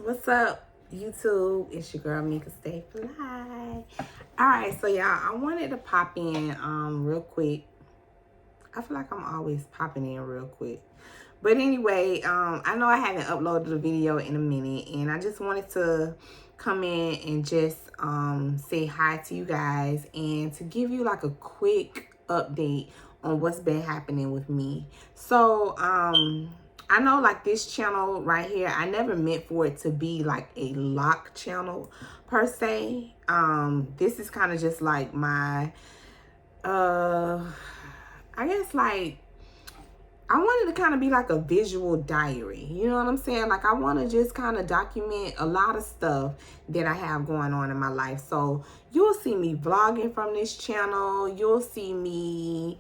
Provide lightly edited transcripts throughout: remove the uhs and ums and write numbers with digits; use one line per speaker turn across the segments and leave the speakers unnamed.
What's up, YouTube? It's your girl Mika Stay Fly. Alright, so y'all, I wanted to pop in real quick. I feel like I'm always popping in real quick. But anyway, I know I haven't uploaded a video in a minute, and I just wanted to come in and just say hi to you guys and to give you like a quick update on what's been happening with me. So I know like this channel right here, I never meant for it to be like a lock channel per se. This is kind of just like my I guess like I wanted to kind of be like a visual diary. You know what I'm saying? Like I want to just kind of document a lot of stuff that I have going on in my life. So you'll see me vlogging from this channel. You'll see me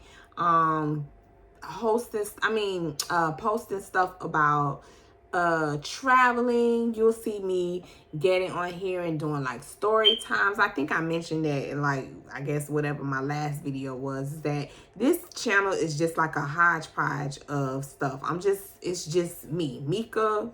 posting stuff about traveling. You'll see me getting on here and doing like story times. I think I mentioned that in like, I guess whatever my last video was, that this channel is just like a hodgepodge of stuff. It's just me, Mika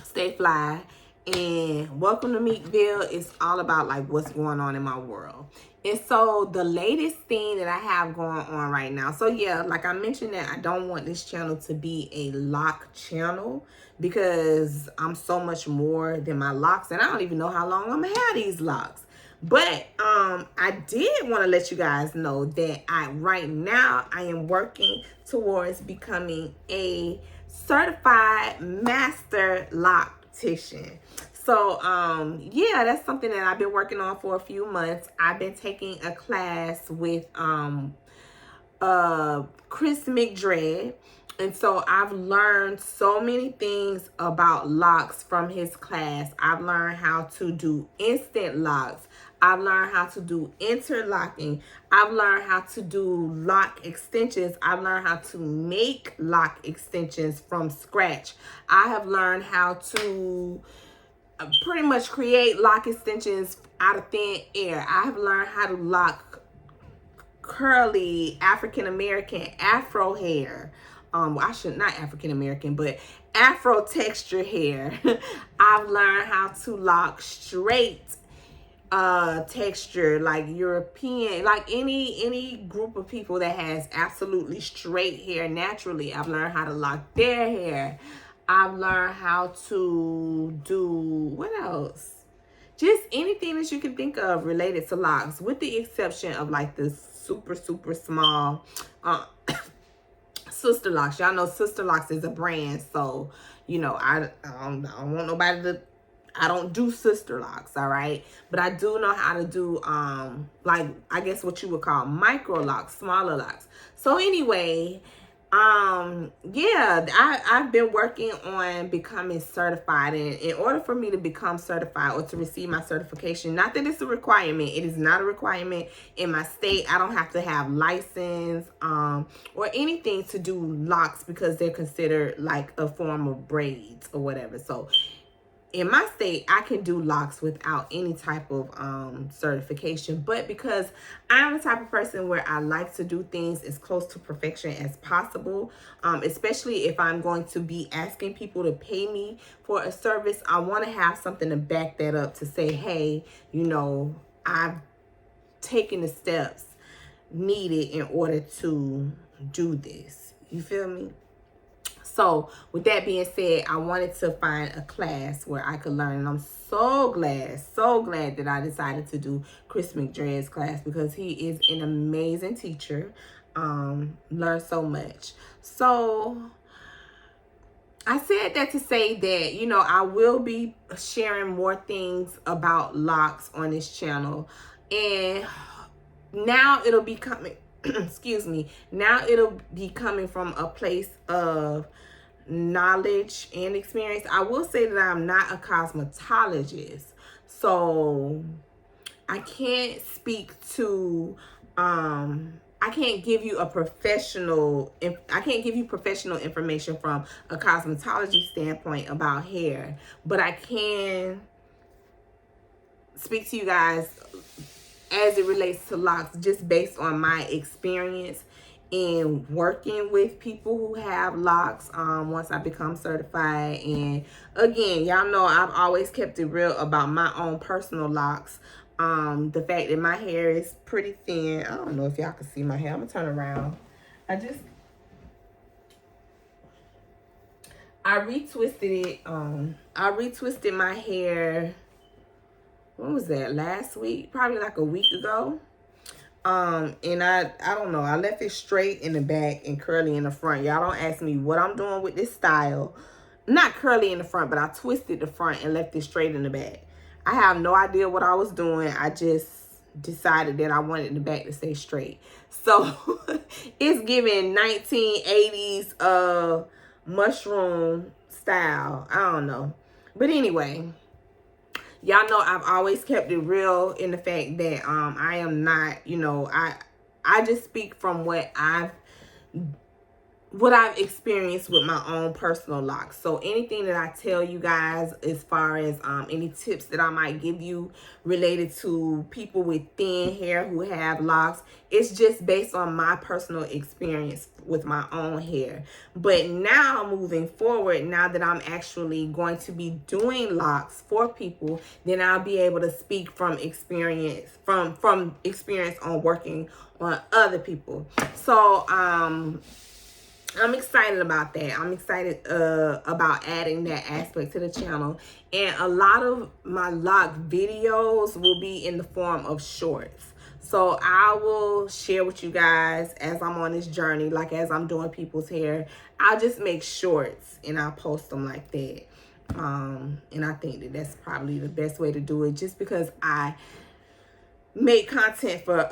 Stay Fly, and welcome to Meekville. It's all about like what's going on in my world. And so the latest thing that I have going on right now, so yeah, like I mentioned, that I don't want this channel to be a lock channel because I'm so much more than my locks, and I don't even know how long I'm gonna have these locks. But I did want to let you guys know that right now I am working towards becoming a certified master loctician. So yeah, that's something that I've been working on for a few months. I've been taking a class with Chris McDread. And so I've learned so many things about locks from his class. I've learned how to do instant locks. I've learned how to do interlocking. I've learned how to do lock extensions. I've learned how to make lock extensions from scratch. I have learned how to pretty much create lock extensions out of thin air. I have learned how to lock curly African American afro hair. I should not African American, but afro texture hair. I've learned how to lock straight texture, like European, like any group of people that has absolutely straight hair naturally. I've learned how to lock their hair. I've learned how to do, what else? Just anything that you can think of related to locks, with the exception of like the super small Sister Locks. Y'all know Sister Locks is a brand, so you know I don't want nobody to. I don't do Sister Locks, all right, but I do know how to do like I guess what you would call micro locks, smaller locks. So anyway, yeah, I've been working on becoming certified, and in order for me to become certified or to receive my certification, not that it's a requirement, it is not a requirement in my state. I don't have to have license or anything to do locks because they're considered like a form of braids or whatever. So in my state, I can do locks without any type of certification. But because I'm the type of person where I like to do things as close to perfection as possible, especially if I'm going to be asking people to pay me for a service, I want to have something to back that up to say, hey, you know, I've taken the steps needed in order to do this. You feel me? So with that being said, I wanted to find a class where I could learn. And I'm so glad that I decided to do Chris McDread's class because he is an amazing teacher. Learn so much. So I said that to say that, you know, I will be sharing more things about locks on this channel. And now it'll be coming, excuse me, now it'll be coming from a place of knowledge and experience. I will say that I'm not a cosmetologist, so I can't speak to I can't give you professional information from a cosmetology standpoint about hair, but I can speak to you guys as it relates to locks just based on my experience in working with people who have locks once I become certified. And again, y'all know I've always kept it real about my own personal locks. The fact that my hair is pretty thin. I don't know if y'all can see my hair. I'm gonna turn around. I retwisted it. I retwisted my hair. When was that? Last week? Probably like a week ago. And I don't know. I left it straight in the back and curly in the front. Y'all don't ask me what I'm doing with this style. Not curly in the front, but I twisted the front and left it straight in the back. I have no idea what I was doing. I just decided that I wanted the back to stay straight. So it's giving 1980s mushroom style. I don't know. But anyway, y'all know I've always kept it real in the fact that I am not, you know, I just speak from what I've experienced with my own personal locks. So anything that I tell you guys as far as any tips that I might give you related to people with thin hair who have locks, it's just based on my personal experience with my own hair. But now moving forward, now that I'm actually going to be doing locks for people, then I'll be able to speak from experience, from experience on working on other people. So I'm excited about that. I'm excited about adding that aspect to the channel. And a lot of my lock videos will be in the form of shorts. So I will share with you guys as I'm on this journey, like as I'm doing people's hair. I'll just make shorts and I'll post them like that. And I think that that's probably the best way to do it, just because I make content for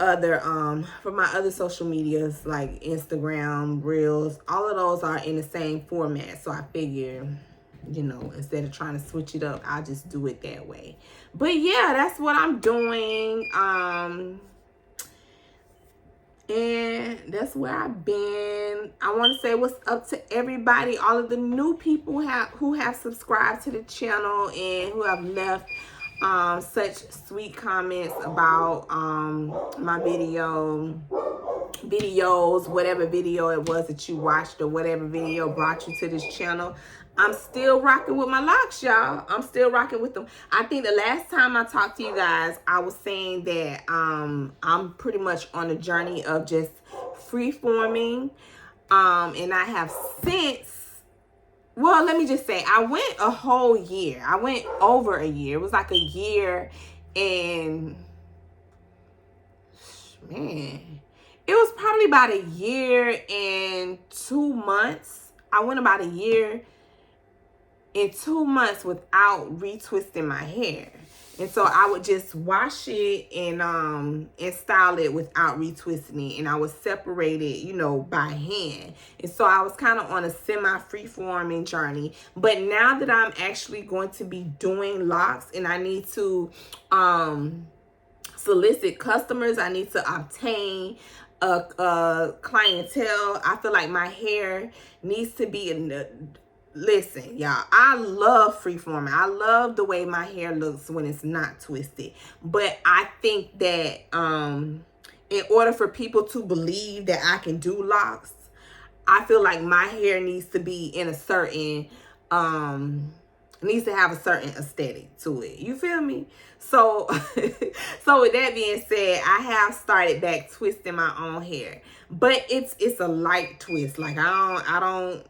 my other social medias like Instagram, Reels. All of those are in the same format, so I figure, you know, instead of trying to switch it up, I'll just do it that way. But yeah, that's what I'm doing. And that's where I've been. I want to say what's up to everybody, all of the new people who have subscribed to the channel and who have left such sweet comments about my videos, whatever video it was that you watched or whatever video brought you to this channel. I'm still rocking with my locks, y'all. I'm still rocking with them. I think the last time I talked to you guys, I was saying that I'm pretty much on a journey of just free-forming. And I have since, well, let me just say, I went a whole year. I went over a year. It was like a year and, man, it was probably about a year and 2 months. I went about a year in 2 months without retwisting my hair. And so I would just wash it and style it without retwisting it. And I would separate it, you know, by hand. And so I was kind of on a semi-free-forming journey. But now that I'm actually going to be doing locks and I need to solicit customers, I need to obtain a clientele, I feel like my hair needs to be in the... Listen, y'all, I love freeforming. I love the way my hair looks when it's not twisted. But I think that in order for people to believe that I can do locks, I feel like my hair needs to be in a certain, needs to have a certain aesthetic to it. You feel me? So, so with that being said, I have started back twisting my own hair, but it's a light twist. Like I don't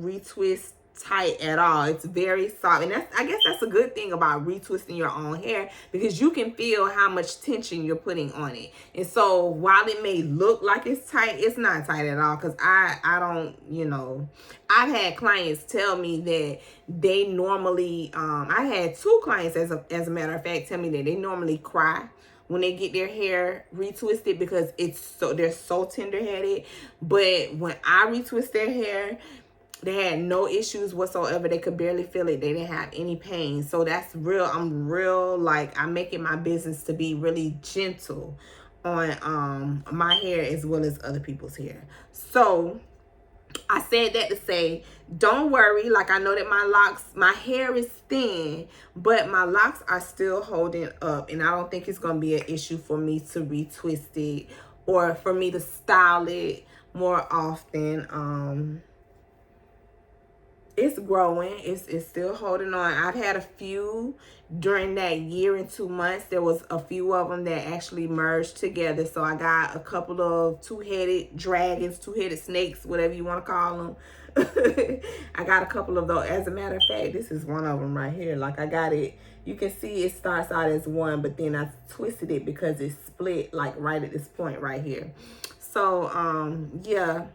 retwist tight at all. It's very soft, and I guess that's a good thing about retwisting your own hair, because you can feel how much tension you're putting on it. And so while it may look like it's tight, it's not tight at all, because I don't, you know, I've had clients tell me that they normally I had 2 clients as a matter of fact tell me that they normally cry when they get their hair retwisted, because they're so tender-headed. But when I retwist their hair, they had no issues whatsoever. They could barely feel it. They didn't have any pain. So that's real. I'm real, like, I make it my business to be really gentle on my hair as well as other people's hair. So I said that to say, don't worry. Like, I know that my hair is thin, but my locks are still holding up. And I don't think it's going to be an issue for me to retwist it or for me to style it more often. It's growing. It's still holding on. I've had a few during that year and 2 months. There was a few of them that actually merged together. So I got a couple of two-headed dragons, two-headed snakes, whatever you want to call them. I got a couple of those. As a matter of fact, this is one of them right here. Like, I got it. You can see it starts out as one, but then I twisted it because it's split, like, right at this point right here. So, yeah.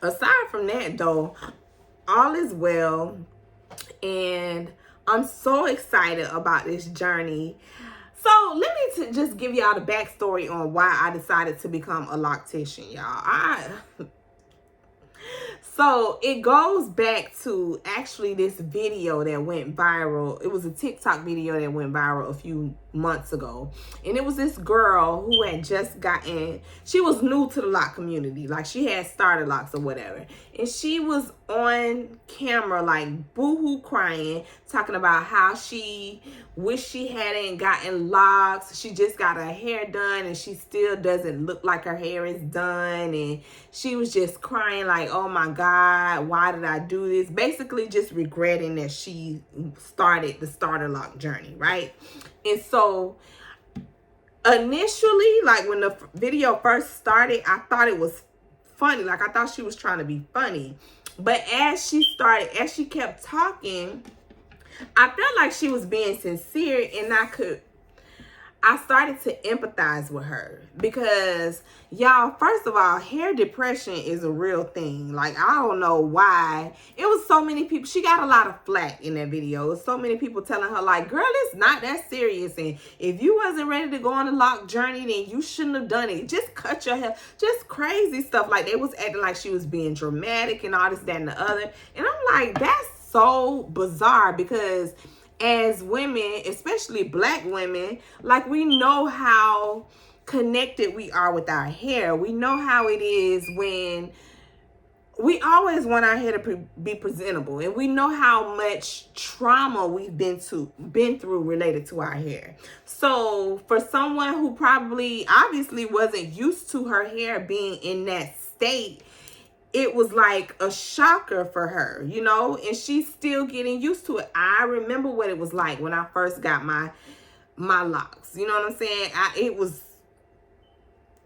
Aside from that, though, all is well, and I'm so excited about this journey. So let me just give y'all the backstory on why I decided to become a loctician, y'all. So it goes back to actually this video that went viral. It was a TikTok video that went viral a few months ago. And it was this girl who had just gotten, she was new to the lock community. Like, she had started locks or whatever. And she was on camera, like, boo-hoo crying, talking about how she wished she hadn't gotten locks. She just got her hair done and she still doesn't look like her hair is done. And she was just crying like, oh my God, why did I do this? Basically just regretting that she started the starter lock journey, right? And so initially, like, when the video first started, I thought it was funny. Like, I thought she was trying to be funny. But as she kept talking, I felt like she was being sincere, and I started to empathize with her because, y'all, first of all, hair depression is a real thing. Like, I don't know why. It was so many people. She got a lot of flack in that video. It was so many people telling her, like, girl, it's not that serious. And if you wasn't ready to go on a lock journey, then you shouldn't have done it. Just cut your hair. Just crazy stuff. Like, they was acting like she was being dramatic and all this, that, and the other. And I'm like, that's so bizarre, because as women, especially Black women, like, we know how connected we are with our hair. We know how it is when we always want our hair to be presentable, and we know how much trauma we've been through related to our hair. So for someone who probably obviously wasn't used to her hair being in that state, it was like a shocker for her, you know, and she's still getting used to it. I remember what it was like when I first got my locks. You know what I'm saying?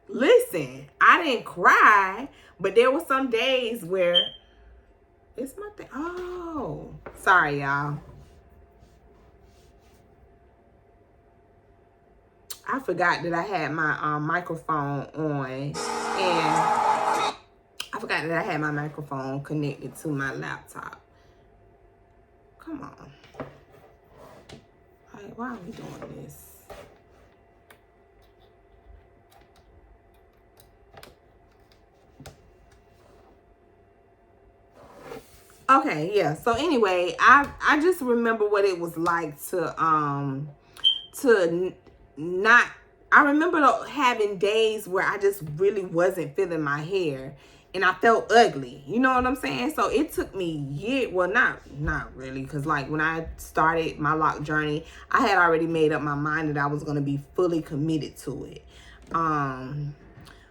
Listen, I didn't cry, but there were some days where it's my thing. Oh, sorry, y'all. I forgot that I had my microphone on, and I forgot that I had my microphone connected to my laptop. Come on. Like, why are we doing this? Okay, yeah. So anyway, I just remember what it was like to not. I remember having days where I just really wasn't feeling my hair, and I felt ugly. You know what I'm saying? So it took me years. Well, not really, because, like, when I started my lock journey, I had already made up my mind that I was going to be fully committed to it.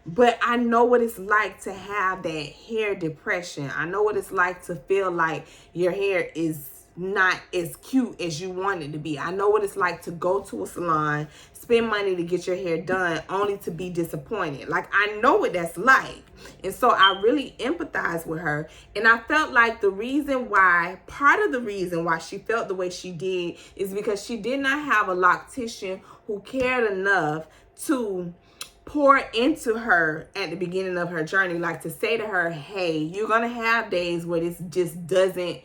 But I know what it's like to have that hair depression. I know what it's like to feel like your hair is not as cute as you want it to be. I know what it's like to go to a salon, spend money to get your hair done, only to be disappointed. Like, I know what that's like. And so I really empathize with her. And I felt like part of the reason why she felt the way she did is because she did not have a loctician who cared enough to pour into her at the beginning of her journey. Like, to say to her, hey, you're going to have days where this just doesn't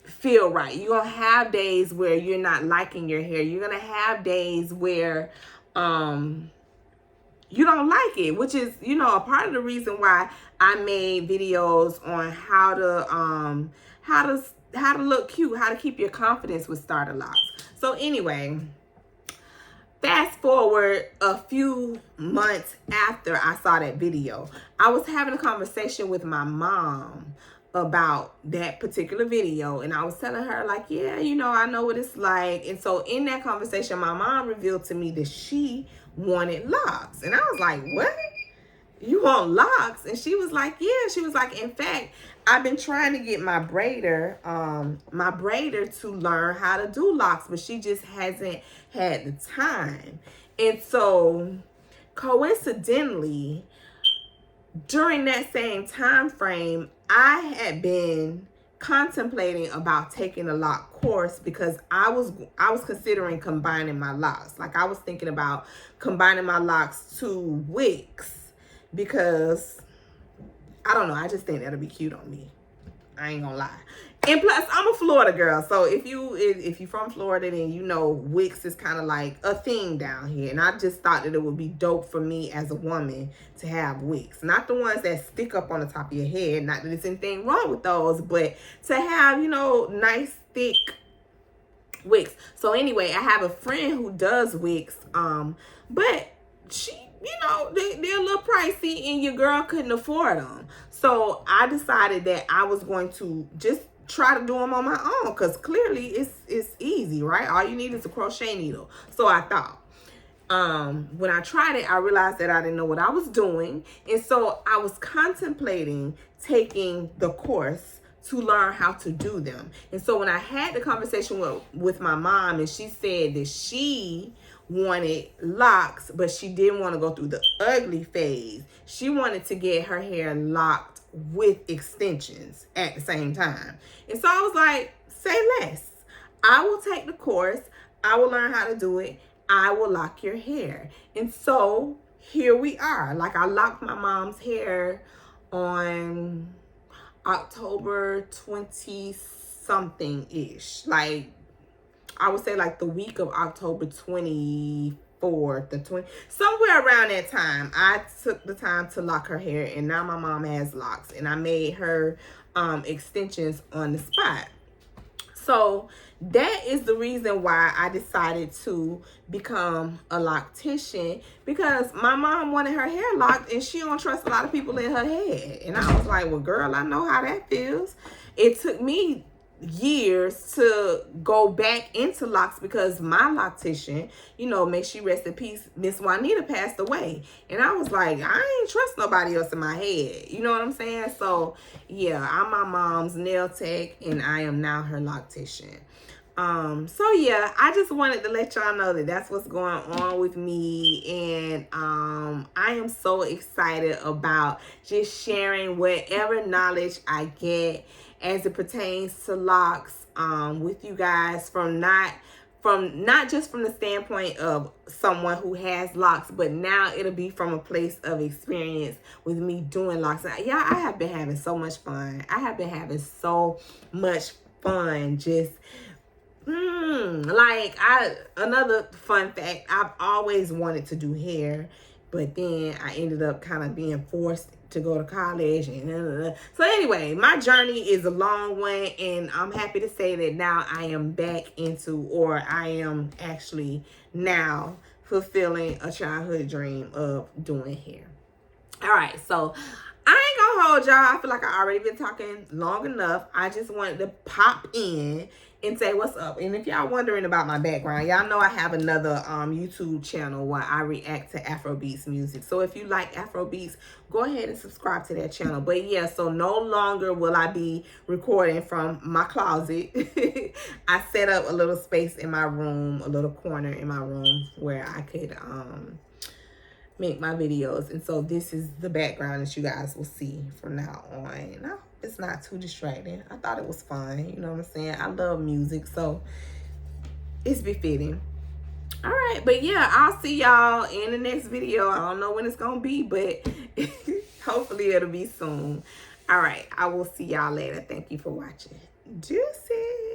feel right. You're going to have days where you're not liking your hair. You're going to have days where you don't like it, which is, you know, a part of the reason why I made videos on how to look cute, how to keep your confidence with starter locks. So anyway, fast forward a few months after I saw that video, I was having a conversation with my mom about that particular video, and I was telling her, like, yeah, you know, I know what it's like. And so in that conversation, my mom revealed to me that she wanted locks, and I was like, what? you want locks? And she was like, yeah. She was like, in fact, I've been trying to get my braider to learn how to do locks, but she just hasn't had the time. And so coincidentally, during that same time frame, I had been contemplating about taking a lock course because I was considering combining my locks. Like, I was thinking about combining my locks to wigs because I don't know, I just think that'll be cute on me. I ain't gonna lie. And plus, I'm a Florida girl, so if you from Florida, then you know wigs is kind of like a thing down here. And I just thought that it would be dope for me as a woman to have wigs, not the ones that stick up on the top of your head. Not that there's anything wrong with those, but to have, you know, nice thick wigs. So anyway, I have a friend who does wigs, but she, you know, they're a little pricey and your girl couldn't afford them. So I decided that I was going to just try to do them on my own, because clearly it's easy, right? All you need is a crochet needle. So I thought. When I tried it, I realized that I didn't know what I was doing. And so I was contemplating taking the course to learn how to do them. And so when I had the conversation with my mom, and she said that she wanted locks, but she didn't want to go through the ugly phase. She wanted to get her hair locked with extensions at the same time. And so I was like, say less. I will take the course. I will learn how to do it. I will lock your hair. And so here we are. Like, I locked my mom's hair on October 20 something ish. Like, I would say like the week of October 24th, somewhere around that time, I took the time to lock her hair, and now my mom has locks, and I made her extensions on the spot. So that is the reason why I decided to become a loctician, because my mom wanted her hair locked and she don't trust a lot of people in her head. And I was like, well, girl, I know how that feels. It took me years to go back into locks because my loctician, you know, may she rest in peace, Miss Juanita, passed away. And I was like, I ain't trust nobody else in my head. You know what I'm saying? So yeah, I'm my mom's nail tech and I am now her loctician. So yeah, I just wanted to let y'all know that that's what's going on with me. And I am so excited about just sharing whatever knowledge I get as it pertains to locks with you guys, from not just from the standpoint of someone who has locks, but now it'll be from a place of experience with me doing locks. Yeah, I have been having so much fun. Just another fun fact, I've always wanted to do hair, but then I ended up kind of being forced to go to college and so anyway, my journey is a long one, and I'm happy to say that now I am back into, or I am actually now fulfilling a childhood dream of doing hair. All right, so I ain't gonna hold y'all. I feel like I already been talking long enough. I just wanted to pop in and say what's up. And if y'all wondering about my background, y'all know I have another YouTube channel where I react to Afrobeats music. So if you like Afrobeats, go ahead and subscribe to that channel. But yeah, so no longer will I be recording from my closet. I set up a little space in my room, a little corner in my room where I could make my videos. And so this is the background that you guys will see from now on. And I hope it's not too distracting. I thought it was fun. You know what I'm saying? I love music, so it's befitting. All right, but yeah, I'll see y'all in the next video. I don't know when it's gonna be, but hopefully it'll be soon. All right, I will see y'all later. Thank you for watching. Juicy.